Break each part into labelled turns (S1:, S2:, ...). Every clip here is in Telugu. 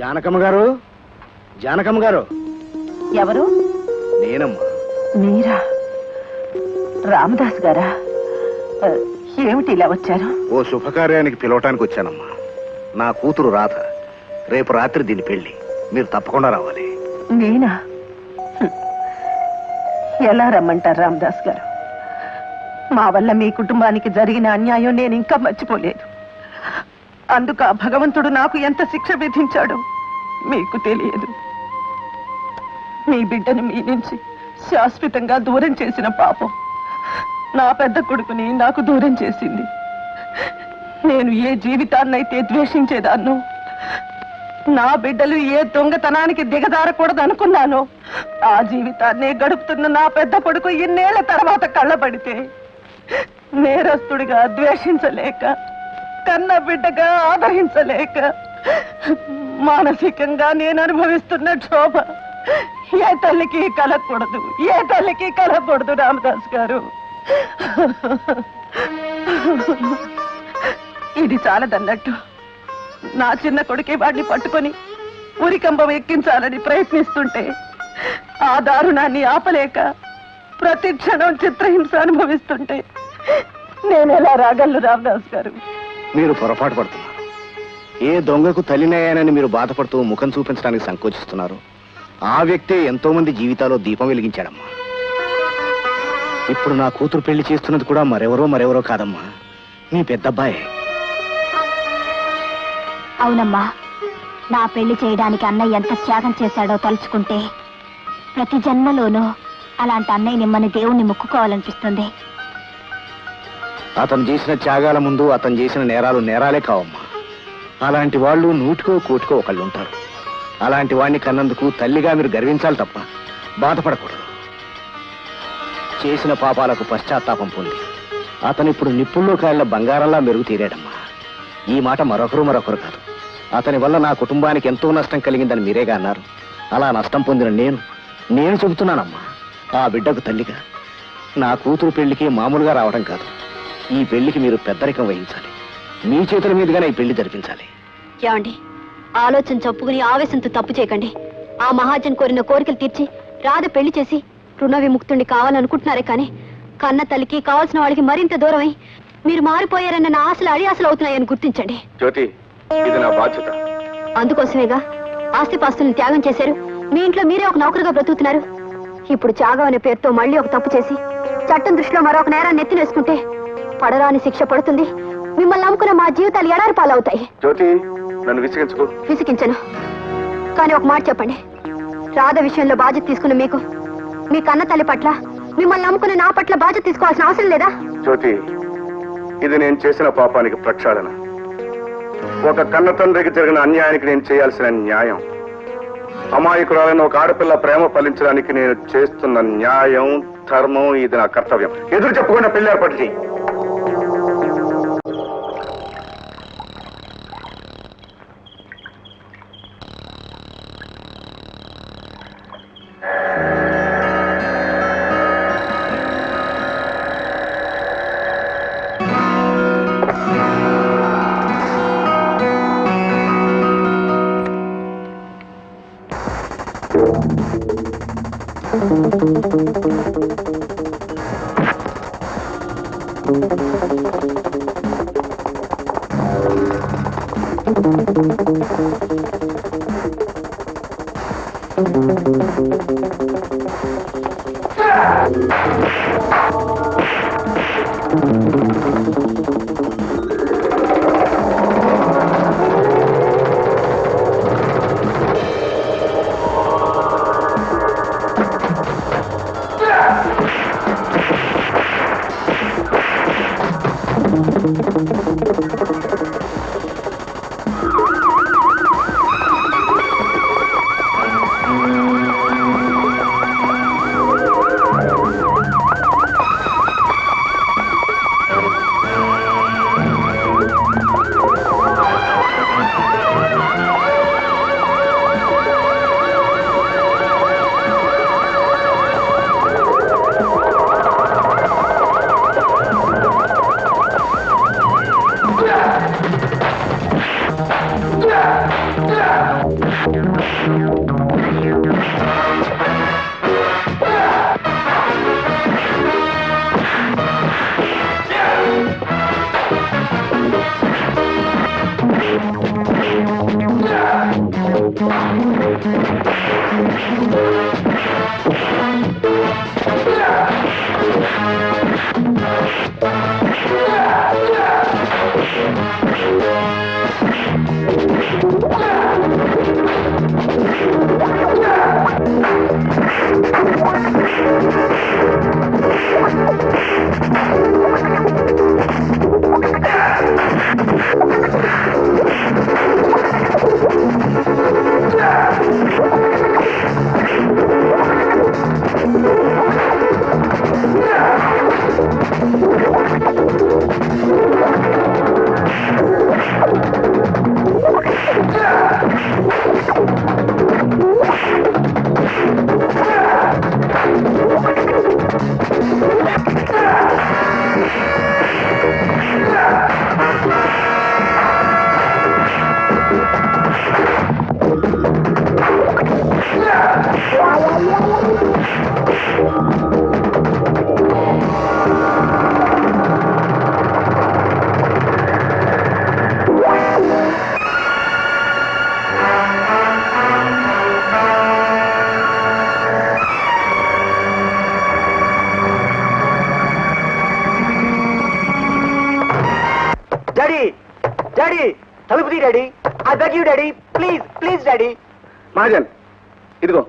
S1: జానకమ్మ గారు, జానకమ్మ గారు.
S2: ఎవరు?
S1: నేనమ్మా.
S2: మీరా? రామదాస్ గారా? ఏమిటి ఇలా వచ్చారు?
S1: ఓ శుభకార్యానికి పిలవటానికి వచ్చానమ్మా. నా కూతురు రాధ. రేపు రాత్రి దీని పెళ్లి. మీరు తప్పకుండా రావాలి.
S2: నేనా? ఎలా రమ్మంటారు రామదాస్ గారు? మా వల్ల మీ కుటుంబానికి జరిగిన అన్యాయం నేను ఇంకా మర్చిపోలేదు. అందుకు ఆ భగవంతుడు నాకు ఎంత శిక్ష విధించాడో మీకు తెలియదు. మీ బిడ్డను మీ నుంచి శాశ్వతంగా దూరం చేసిన పాపం నా పెద్ద కొడుకుని నాకు దూరం చేసింది. నేను ఏ జీవితాన్నైతే ద్వేషించేదాన్నో, నా బిడ్డలు ఏ దొంగతనానికి దిగజారకూడదు అనుకున్నానో, ఆ జీవితాన్నే గడుపుతున్న నా పెద్ద కొడుకు ఇన్నేళ్ల తర్వాత కళ్ళబడితే నేరస్తుడిగా ద్వేషించలేక, కన్న బిడ్డగా ఆదరించలేక, మానసికంగా నేను అనుభవిస్తున్న క్షోభ ఏ తల్లికి కలగకూడదు, ఏ తల్లికి కలగకూడదు రామదాస్ గారు. ఇది చాలదన్నట్టు నా చిన్న కొడుకే వాడిని పట్టుకొని ఉరికంబం ఎక్కించాలని ప్రయత్నిస్తుంటే ఆ దారుణాన్ని ఆపలేక ప్రతి క్షణం చిత్రహింస అనుభవిస్తుంటే నేను ఎలా రాగలను రామదాస్ గారు?
S1: మీరు పొరపాటు పడుతున్నారు. ఏ దొంగకు తల్లినయ్యానని మీరు బాధపడుతూ ముఖం చూపించడానికి సంకోచిస్తున్నారు. ఆ వ్యక్తే ఎంతో మంది జీవితాల్లో దీపం వెలిగించాడమ్మా. ఇప్పుడు నా కూతురు పెళ్లి చేస్తున్నది కూడా మరెవరో కాదమ్మా, మీ పెద్దబ్బాయే.
S3: అవునమ్మా, నా పెళ్లి చేయడానికి అన్నయ్య ఎంత త్యాగం చేశాడో తలుచుకుంటే ప్రతి జన్మలోనూ అలాంటి అన్నయ్య నిమ్మని దేవుణ్ణి మొక్కుకోవాలనిపిస్తుంది.
S1: అతను చేసిన త్యాగాల ముందు అతను చేసిన నేరాలు నేరాలే కావమ్మా. అలాంటి వాళ్ళు నూటికో కోటికో ఒకళ్ళు ఉంటారు. అలాంటి వాడిని కన్నందుకు తల్లిగా మీరు గర్వించాలి తప్ప బాధపడకూడదు. చేసిన పాపాలకు పశ్చాత్తాపం పొంది అతను ఇప్పుడు నిప్పుల్లో కాళ్ళ బంగారంలా మెరుగు తీరాడమ్మా. ఈ మాట మరొకరు కాదు. అతని వల్ల నా కుటుంబానికి ఎంతో నష్టం కలిగిందని మీరేగా అన్నారు. అలా నష్టం పొందిన నేను చెబుతున్నానమ్మా. ఆ బిడ్డకు తల్లిగా నా కూతురు పెళ్లికి మామూలుగా రావడం కాదు, ఈ పెళ్లికి మీరు పెద్దరికం వహించాలి. మీ చేతుల మీదుగానే ఈ పెళ్లి జరిపించాలి.
S3: ఏమండి, ఆలోచన చెప్పుకుని ఆవేశంతో తప్పు చేయకండి. ఆ మహాజన్ కోరిన కోరికలు తీర్చి రాధ పెళ్లి చేసి రుణ విముక్తుడిని కావాలనుకుంటున్నారే కానీ కన్న తల్లికి కావాల్సిన వాళ్ళకి మరింత దూరమై మీరు మారిపోయారన్న నా ఆశలు అడియాసలు అవుతున్నాయని గుర్తించండి.
S1: జ్యోతి, ఇది నా బాధ్యత.
S3: అందుకోసమేగా ఆస్తిపాస్తుల్ని త్యాగం చేశారు. మీ ఇంట్లో మీరే ఒక నౌకరుగా బ్రతుకుతున్నారు. ఇప్పుడు త్యాగం అనే పేరుతో మళ్ళీ ఒక తప్పు చేసి చట్టం దృష్టిలో మరొక నేరాన్ని ఎత్తినేసుకుంటే పడరాని శిక్ష పడుతుంది. మిమ్మల్ని నమ్ముకున్న మా జీవితాలు ఎడారి పాలవుతాయి.
S1: జ్యోతి, నన్ను విసిగించుకో.
S3: విసిగించను, కానీ ఒక మాట చెప్పండి. రాధ విషయంలో బాధ్యత తీసుకున్న మీకు మీ కన్న తల్లి పట్ల, మిమ్మల్ని నమ్ముకున్న నా పట్ల బాధ్యత తీసుకోవాల్సిన అవసరం లేదా?
S1: జ్యోతి, ఇది నేను చేసిన పాపానికి ప్రక్షాళన. ఒక కన్న తండ్రికి జరిగిన అన్యాయానికి నేను చేయాల్సిన న్యాయం. అమాయకురాలైన ఒక ఆడపిల్ల ప్రేమ ఫలించడానికి నేను చేస్తున్న న్యాయం, ధర్మం. ఇది నా కర్తవ్యం. ఎదురు చెప్పకుండా పెళ్లి ఏర్పాటు చేయి. తలుపు తీ daddy. I beg you daddy, please please daddy. Mahajan, ఇదిగో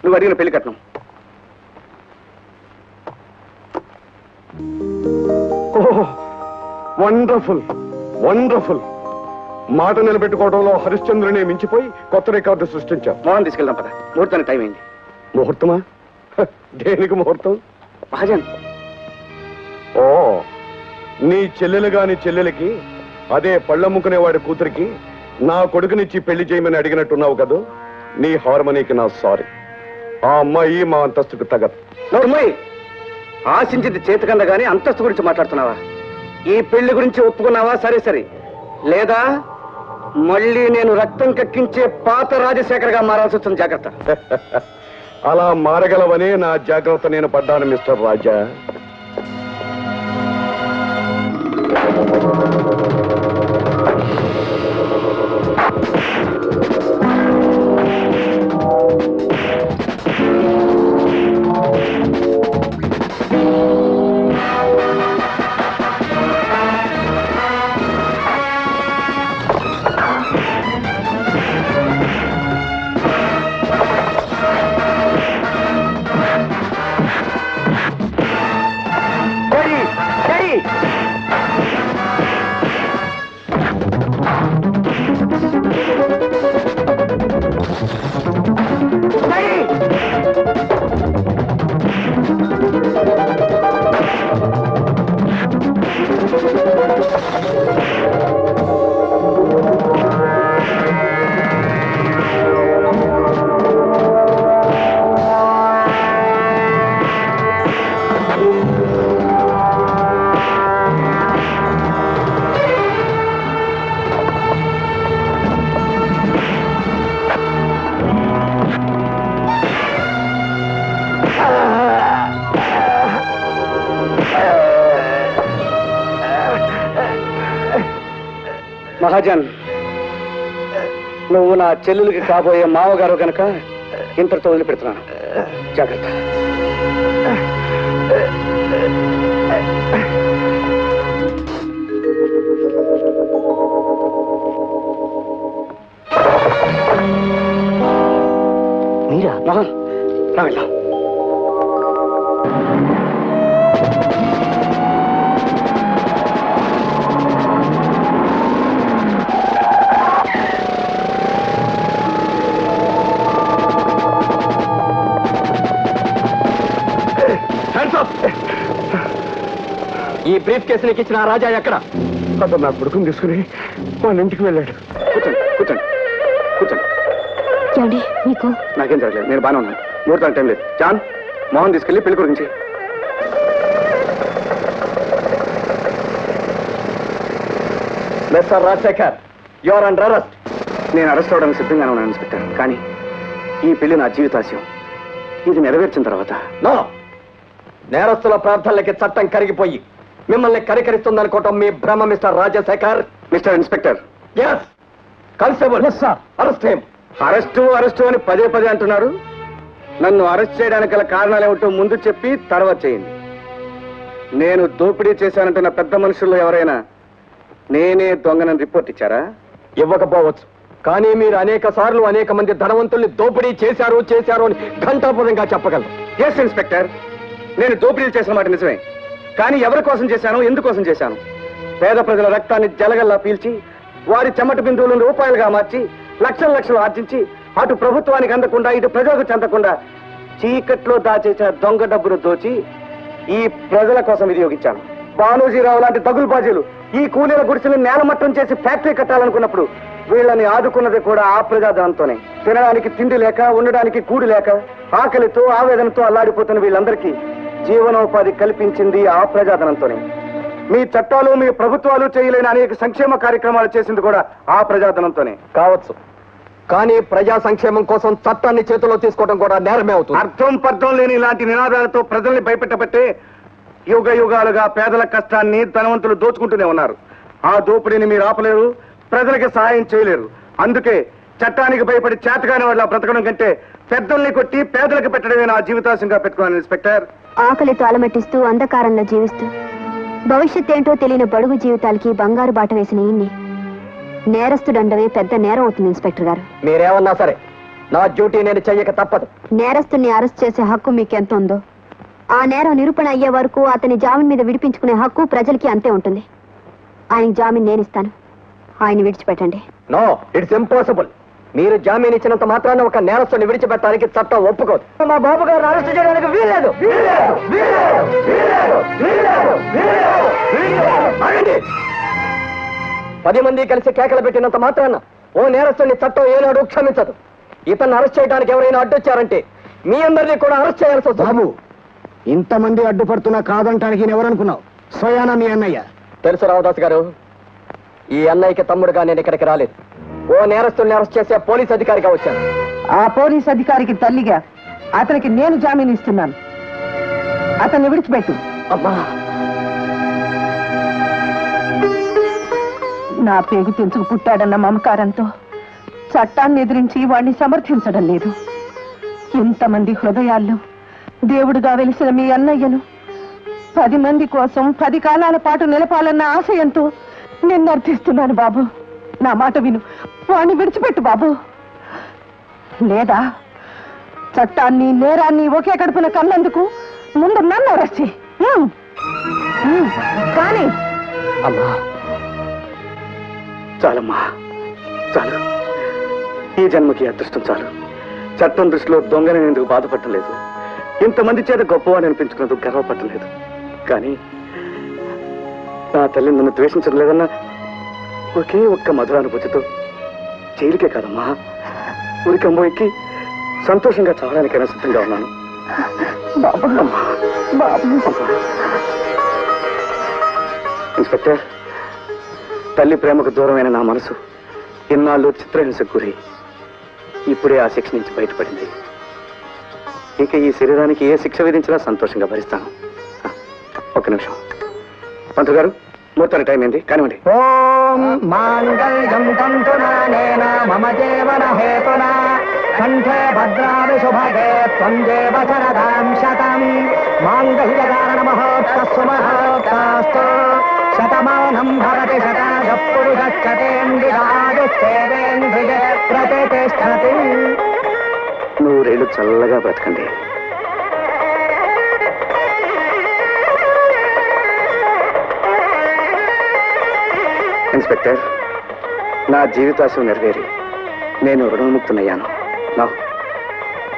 S1: నువ్వు అడిగిన పెళ్లి కట్నం.
S4: Wonderful wonderful. మాట నిలబెట్టుకోవడంలో హరిశ్చంద్రుని మించిపోయి కొత్త రికార్డు సృష్టించాం.
S1: మోహన్ తీసుకెళ్దాం పద, ముహూర్తానికి టైం అయింది.
S4: ముహూర్తమా? దేనికి ముహూర్తం?
S1: మహాజన్,
S4: ఓ నీ చెల్లెలు గాని చెల్లెలకి, అదే పళ్ళమ్ముకునేవాడి కూతురికి నా కొడుకునిచ్చి పెళ్లి చేయమని అడిగినట్టున్నావు కదూ. నీ హార్మనీకి నా సారీ. ఆ అమ్మాయి మా అంతస్తుకు తగదు.
S1: నోర్మోయ్, ఆశించింది చేతకంద గానీ అంతస్తు గురించి మాట్లాడుతున్నావా? ఈ పెళ్లి గురించి ఒప్పుకున్నావా? సరే సరే, లేదా మళ్ళీ నేను రక్తం కక్కించే పాత రాజశేఖర్గా మారాల్సి వస్తుంది. జాగ్రత్త.
S4: అలా మారగలవనే నా జాగ్రత్త నేను పడ్డాను మిస్టర్ రాజా.
S1: మహాజన్, నువ్వు నా చెల్లెలకి కాబోయే మావగారు కనుక ఇంతటితో వదిలిపెడుతున్నాను. జాగ్రత్త. మీరా? మోహన్, రా వెళ్దాం. ఈ బ్రీఫ్ కేసు నీకు ఇచ్చిన రాజా ఎక్కడ?
S4: అతను నా కొడుకుని తీసుకుని వాళ్ళ ఇంటికి వెళ్ళాడు.
S1: కూర్చోండి కూర్చోండి కూర్చోండి.
S3: ఏమండి మీకు?
S1: నాకేం జరగలేదు, నేను బాగానే ఉన్నాను. ముహూర్తానికి టైం లేదు. జాన్, మోహన్ తీసుకెళ్ళి పెళ్లి గురించి.
S4: Mister Rajasekhar, you are under arrest.
S1: నేను అరెస్ట్ అవడానికి సిద్ధంగానే ఉన్నాను ఇన్స్పెక్టర్. కానీ ఈ పెళ్లి నా జీవితాశయం. ఇది నెరవేర్చిన తర్వాత
S4: నో, నేరస్తుల ప్రార్థనలకి చట్టం కరిగిపోయి మిమ్మల్ని కరికరిస్తుందనుకోవటం మీ భ్రమ mister Rajasekhar.
S1: Mister inspector.
S4: Yes constable, arrest him.
S1: Arrest arrest అని పదే పదే అంటున్నారు. నన్ను అరెస్ట్ చేయడానికి గల కారణాలు ఏమిటో ముందు చెప్పి తర్వాత చేయండి. నేను దోపిడీ చేశానంటున్న పెద్ద మనుషుల్లో ఎవరైనా నేనే దొంగనని రిపోర్ట్ ఇచ్చారా?
S5: ఇవ్వకపోవచ్చు, కానీ మీరు అనేక సార్లు అనేక మంది ధనవంతుల్ని దోపిడీ చేశారు అని ఘంటాపదంగా చెప్పగలరు.
S1: ఎస్ ఇన్స్పెక్టర్, నేను దోపిడీ చేసిన మాట నిజమే. కానీ ఎవరి కోసం చేశాను, ఎందుకోసం చేశాను? పేద ప్రజల రక్తాన్ని జలగల్లా పీల్చి వారి చెమట బిందువులను రూపాయలుగా మార్చి లక్షల లక్షలు ఆర్జించి అటు ప్రభుత్వానికి అందకుండా ఇటు ప్రజలకు చెందకుండా చీకట్లో దాచేసిన దొంగ డబ్బును దోచి ఈ ప్రజల కోసం వినియోగించాను. బాలూజీరావు లాంటి దగులుబాజీలు ఈ కూలీల గుడిసెలు నేలమట్టం చేసి ఫ్యాక్టరీ కట్టాలనుకున్నప్పుడు వీళ్ళని ఆదుకున్నది కూడా ఆ ప్రజాధనంతోనే. తినడానికి తిండి లేక, ఉండడానికి గూడు లేక, ఆకలితో ఆవేదనతో అల్లాడిపోతున్న వీళ్ళందరికీ జీవనోపాధి కల్పించింది ఆ ప్రజాధనంతోనే. మీ చట్టాలు, మీ ప్రభుత్వాలు చేయలేని అనేక సంక్షేమ కార్యక్రమాలు చేసింది కూడా ఆ ప్రజాధనంతోనే.
S5: కావచ్చు, కానీ ప్రజా సంక్షేమం కోసం చట్టాన్ని చేతిలో తీసుకోవడం కూడా నేరమే అవుతుంది.
S1: అర్థం పర్థం లేని ఇలాంటి నినాదాలతో ప్రజల్ని భయపెట్టబట్టే యుగ యుగాలుగా పేదల కష్టాన్ని ధనవంతులు దోచుకుంటూనే ఉన్నారు. ఆ దోపిడీని మీరు ఆపలేరు, ప్రజలకి సహాయం చేయలేరు. అందుకే చట్టానికి భయపడి చేతగాని వాళ్ళ బ్రతకడం కంటే పెద్దల్ని కొట్టి పేదలకు పెట్టడమే నా జీవితాశంగా పెట్టుకున్నాను ఇన్స్పెక్టర్.
S3: ఆకలితో అలమటిస్తూ అంధకారంలో జీవిస్తూ భవిష్యత్ ఏంటో తెలియని బడుగు జీవితాలకి బంగారు బాట వేసిన ఈయన్ని నేరస్తుడండవే పెద్ద నేరం అవుతుంది ఇన్స్పెక్టర్ గారు.
S5: మీరేమన్నా సరే నా డ్యూటీ నేను చెయ్యక తప్పదు.
S3: నేరస్తుని అరెస్ట్ చేసే హక్కు మీకెంత ఉందో ఆ నేరం నిరూపణ అయ్యే వరకు అతని జామీన్ మీద విడిపించుకునే హక్కు ప్రజలకి అంతే ఉంటుంది. ఆయనకి జామీన్ నేను ఇస్తాను, ఆయన విడిచిపెట్టండి.
S5: No, it's impossible. మీరు జామీన్ ఇచ్చినంత మాత్రాన ఒక నేరస్తుని విడిచిపెట్టడానికి చట్టం ఒప్పుకోదు. మా బాబు గారు అరెస్ట్ చేయడానికి వీల్లేదు. 10 మంది కలిసి కేకలు పెట్టినంత మాత్రాన ఓ నేరస్తుని చట్టం ఏనాడు క్షమించదు. ఇతన్ని అరెస్ట్ చేయడానికి ఎవరైనా అడ్డొచ్చారంటే మీ అందరినీ కూడా అరెస్ట్ చేయాల్సి వస్తుంది.
S1: బాబు, ఇంతమంది అడ్డుపడుతున్నా కాదంటానికి ఎవరనుకున్నావు? స్వయానా మీ అన్నయ్య.
S5: తెలుసు రామదాస్ గారు, ఈ అన్నయ్యకి తమ్ముడుగా నేను ఇక్కడికి రాలేదు. ఓ నేరస్తుల్ని అరెస్ట్ చేసే పోలీస్ అధికారిగా వచ్చాను.
S2: ఆ పోలీస్ అధికారికి తల్లిగా అతనికి నేను జామీన్ ఇస్తున్నాను. అతన్ని విడిచిపెట్టు.
S5: అమ్మా,
S2: నా పేగు తెంచుకు పుట్టాడన్న మమకారంతో చట్టాన్ని ఎదిరించి వాణ్ణి సమర్థించడం లేదు. ఇంతమంది హృదయాల్లో దేవుడుగా వెలిసిన మీ అన్నయ్యను 10 మంది కోసం 10 కాలాల పాటు నిలపాలన్న ఆశయంతో నేను అర్థిస్తున్నాను. బాబు, నా మాట విను, వాణ్ణి విడిచిపెట్టు బాబు. లేదా చట్టాన్ని నేరాన్ని ఒకే కడుపున కన్నందుకు ముందు నన్ను అరెస్ట్ చెయ్యి. కానీ
S5: అమ్మా,
S1: చాలమ్మా, చాలు. ఈ జన్మకి అదృష్టం చాలు. చట్టం దృష్టిలో దొంగని ఎందుకు బాధపడలేదు, ఇంతమంది చేత గొప్పవాడిని అనిపించుకున్నందుకు గర్వపడలేదు. కానీ నా తల్లి నన్ను ద్వేషించడం లేదన్నా ఒకే ఒక్క మధురానుభూతితో జైలుకే కాదమ్మా, ఉరికంబోయికి సంతోషంగా చావడానికైనా సిద్ధంగా ఉన్నాను. ఇన్స్పెక్టర్, తల్లి ప్రేమకు దూరమైన నా మనసు ఇన్నాళ్ళు చిత్రహింసకు గురి ఇప్పుడే ఆ శిక్ష నుంచి బయటపడింది. ఇంకా ఈ శరీరానికి ఏ శిక్ష విధించినా సంతోషంగా భరిస్తాను. ఒక్క నిమిషం. పంతులు గారు, ముహూర్తానికి టైం ఏంది, కానివ్వండి.
S5: ఓం మాంగళ్యం తంతునానేన మమ జీవన హేతునా కంఠే భద్రామి శుభగే త్వం దేవ శరదాం శతం మాంగళ్య కారణ మహోత్తస్సు మహోత్తాస్తు శతమానం భవతి శతాయ పురుషశ్చతేంద్రియాయుష్ేంద్రియ ప్రతిష్టతి.
S1: 100 ఏళ్ళు చల్లగా బ్రతకండి. ఇన్స్పెక్టర్, నా జీవితాశం నెరవేరి నేను రుణముక్తునయ్యాను. నా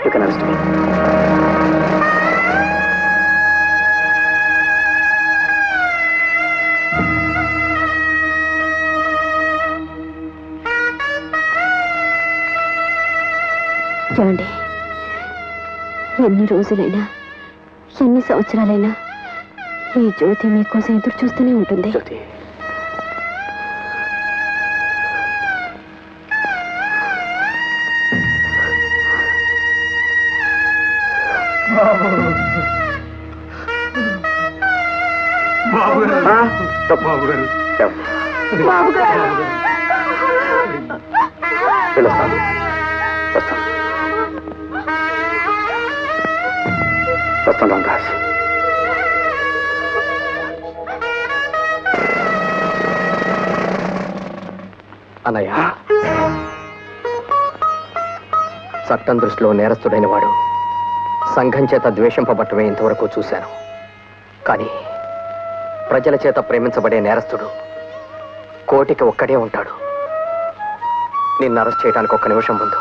S1: ఇక నష్టం.
S3: చూడండి, ఎన్ని రోజులైనా ఎన్ని సంవత్సరాలైనా ఈ జ్యోతి మీకోసం ఎదురు చూస్తూనే ఉంటుంది.
S1: జ్యోతి,
S2: బాబు గారు,
S1: పిలుస్తాను. వస్తాను రామదాస్. అన్నయ్య, చట్టం దృష్టిలో నేరస్తుడైన వాడు సంఘం చేత ద్వేషింపబట్టమే ఇంతవరకు చూశాను. కానీ ప్రజల చేత ప్రేమించబడే నేరస్తుడు కోటికి ఒక్కడే ఉంటాడు. నిన్ను అరెస్ట్ చేయడానికి ఒక్క నిమిషం ముందు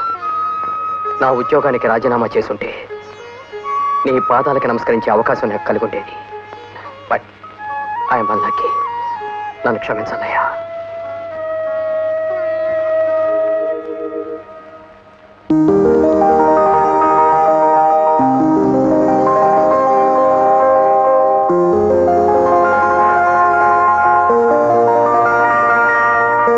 S1: నా ఉద్యోగానికి రాజీనామా చేసుంటే నీ పాదాలకు నమస్కరించే అవకాశం నాకు కలిగి ఉండేది. But I'm unlucky. నన్ను క్షమించన్నయ్యా.